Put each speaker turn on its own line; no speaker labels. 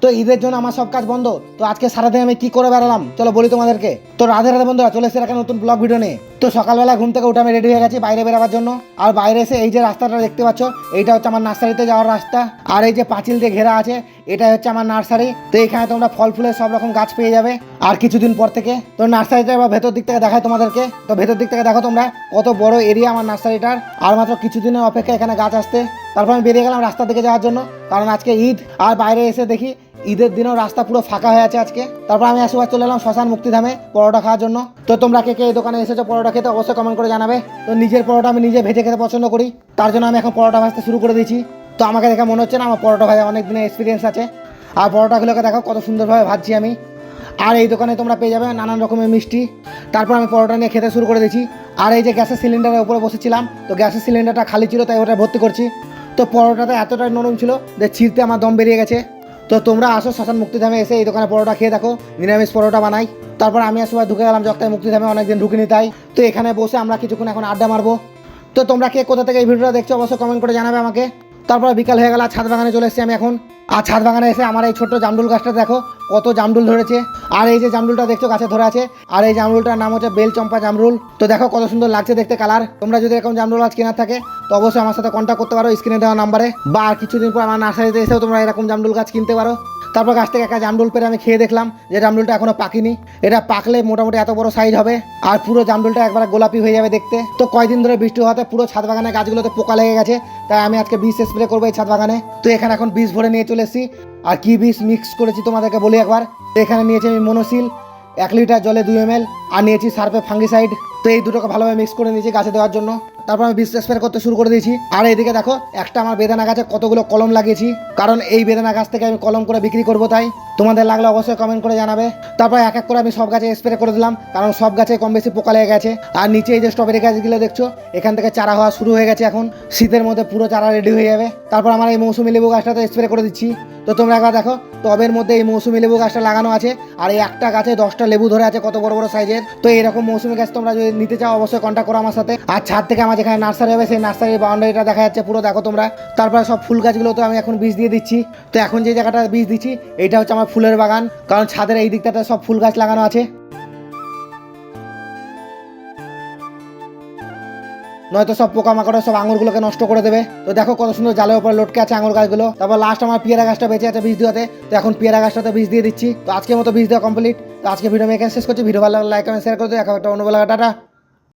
তো ঈদের জন্য আমার সব কাজ বন্ধ। তো আজকে সারাদিন আমি কি করে বেড়ালাম চলো বলি তোমাদেরকে। তো রাধে রাধে বন্ধুরা, চলে এসে একটা নতুন ব্লগ ভিডিও নিয়ে। তো সকালবেলা ঘুম থেকে উঠে আমি রেডি হয়ে গেছি বাইরে বেরাবার জন্য। আর বাইরে এসে এই যে রাস্তাটা দেখতে পাচ্ছ, এইটা হচ্ছে আমার নার্সারিতে যাওয়ার রাস্তা। আর এই যে পাঁচিল দিয়ে ঘেরা আছে, এটা হচ্ছে আমার নার্সারি। তো এখানে তোমরা ফল ফুলের সব রকম গাছ পেয়ে যাবে আর কিছুদিন পর থেকে। তো নার্সারিটা এবার ভেতর দিক থেকে দেখায় তোমাদেরকে। তো ভেতর দিক থেকে দেখো তোমরা কত বড় এরিয়া আমার নার্সারিটার। আর মাত্র কিছুদিনের অপেক্ষা এখানে গাছ আসতে। তারপর আমি বেরিয়ে গেলাম রাস্তার দিকে যাওয়ার জন্য, কারণ আজকে ঈদ। আর বাইরে এসে দেখি ঈদের দিনেও রাস্তা পুরো ফাঁকা হয়ে আছে আজকে। তারপর আমি আসবার চলে এলাম শ্মশান মুক্তিধামে পরোটা খাওয়ার জন্য। তো তোমরা কে কে এই দোকানে এসেছো পরোটা খেতে অবশ্যই কমেন্ট করে জানাবে। তো নিজের পরোটা আমি নিজে ভেজে খেতে পছন্দ করি, তার জন্য আমি এখন পরোটা ভাজতে শুরু করে দিয়েছি। তো আমাকে দেখে মনে হচ্ছে না আমার পরোটা ভাজা অনেক দিনের এক্সপিরিয়েন্স আছে। আর পরোটাগুলোকে দেখো কত সুন্দরভাবে ভাজছি আমি। আর এই দোকানে তোমরা পেয়ে যাবে নানান রকমের মিষ্টি। তারপর আমি পরোটা নিয়ে খেতে শুরু করে দিয়েছি। আর এই যে গ্যাসের সিলিন্ডারের উপরে বসেছিলাম, তো গ্যাসের সিলিন্ডারটা খালি ছিল তাই ওটা ভর্তি করছি। তো পরোটাটা এতটাই নরম ছিল যে ছিঁড়তে আমার দম বেরিয়ে গেছে। তো তোমরা আসো শ্মশান মুক্তিধামে, এসে এই দোকানে পরোটা খেয়ে দেখো, নিরামিষ পরোটা বানাই। তারপর আমি আসবার ঢুকে গেলাম জগতাই মুক্তিধামে, অনেকদিন ঢুকিনি তাই। তো এখানে বসে আমরা কিছুক্ষণ এখন আড্ডা মারবো। তো তোমরা কে কোথা থেকে এই ভিডিওটা দেখছো অবশ্যই কমেন্ট করে জানাবে আমাকে। তারপর বিকাল হয়ে গেল, ছাদ বাগানে চলে এসেছি আমি এখন। আর ছাদ বাগানে এসে আমার এই ছোট্ট জামরুল গাছটা দেখো কত জামরুল ধরেছে। আর এই যে জামরুলটা দেখছো গাছে ধরে আছে, আর এই জামরুলটার নাম হচ্ছে বেল চম্পা জামরুল। তো দেখো কত সুন্দর লাগছে দেখতে কালার। তোমরা যদি এরকম জামরুল গাছ কেনার থাকে তো অবশ্যই আমার সাথে কন্ট্যাক্ট করতে পারো স্ক্রিনে দেওয়া নাম্বারে, বা আর কিছুদিন পর আমার নার্সারিতে এসেও তোমরা এরকম জামরুল গাছ কিনতে পারো। তারপর গাছ থেকে একটা জামরুল পেরে আমি খেয়ে দেখলাম যে জামরুলটা এখনো পাকিনি। এটা পাকলে মোটামুটি এত বড় সাইজ হবে, আর পুরো জামরুলটা একবার গোলাপি হয়ে যাবে দেখতে। তো কয়দিন ধরে বৃষ্টি হওয়াতে পুরো ছাদ বাগানের গাছগুলোতে পোকা লেগে গেছে, তাই আমি আজকে বিষ স্প্রে করবো এই ছাদ বাগানে। তো এখানে এখন বিষ ভরে নিয়ে চলে এসেছি। আর কি বিষ মিক্স করেছি তোমাদেরকে বলি একবার। তো এখানে নিয়েছি আমি মনোসিল 1 লিটার জলে 2 ml, আর নিয়েছি সার্ফে ফাঙ্গিসাইড। তো এই দুটোকে ভালোভাবে মিক্স করে নিয়েছি গাছে দেওয়ার জন্য। তারপর আমি বিষ স্প্রে করতে শুরু করে দিয়েছি। আর এইদিকে দেখো একটা আমার বেদানা গাছে কতগুলো কলম লাগিয়েছি, কারণ এই বেদানা গাছ থেকে আমি কলম করে বিক্রি করবো তাই। তোমাদের লাগলে অবশ্যই কমেন্ট করে জানাবে। তারপর এক এক করে আমি সব গাছে স্প্রে করে দিলাম, কারণ সব গাছে কম বেশি পোকা লেগে গেছে। আর নিচে এই যে স্ট্রবেরি গাছগুলো দেখছো, এখান থেকে চারা হওয়া শুরু হয়ে গেছে, এখন শীতের মধ্যে পুরো চারা রেডি হয়ে যাবে। তারপর আমার এই মৌসুমি লেবু গাছটাতে স্প্রে করে দিচ্ছি। তো তোমরা একবার দেখো টবের মধ্যে এই মৌসুমি লেবু গাছটা লাগানো আছে, আর এই একটা গাছে 10টা লেবু ধরে আছে কত বড় বড় সাইজের। তো এইরকম মৌসুমি গাছ তোমরা যদি নিতে চাও অবশ্যই কন্ট্যাক্ট করো আমার সাথে। আর ছাদ থেকে আমার যেখানে নার্সারি হবে সেই নার্সারির বাউন্ডারিটা দেখা যাচ্ছে পুরো, দেখো তোমরা। তারপরে সব ফুল গাছগুলো তো আমি এখন বীজ দিয়ে দিচ্ছি। তো এখন যে জায়গাটা বীজ দিচ্ছি এইটা হচ্ছে আমার ফুলের বাগান, কারণ ছাদের এই দিকটাতে সব ফুল গাছ লাগানো আছে, নয়তো সব পোকামাকড়ে সব আঙুরগুলোকে নষ্ট করে দেবে। তো দেখো কত সুন্দর জালের উপর লটকে আছে আঙুর গাছগুলো। তারপর লাস্ট আমার পেয়ারা গাছটা বেঁচে আছে বীজ দেওয়াতে, তো এখন পেয়ারা গাছটাতে বীজ দিয়ে দিচ্ছি। তো আজকের মতো বীজ দেওয়া কমপ্লিট। তো আজকে ভিডিও আমি এখানে শেষ করছি। ভিডিও ভালো লাগলে লাইক কমেন্ট শেয়ার করে দিও। এখন একটা অন্য বেলা টাটা।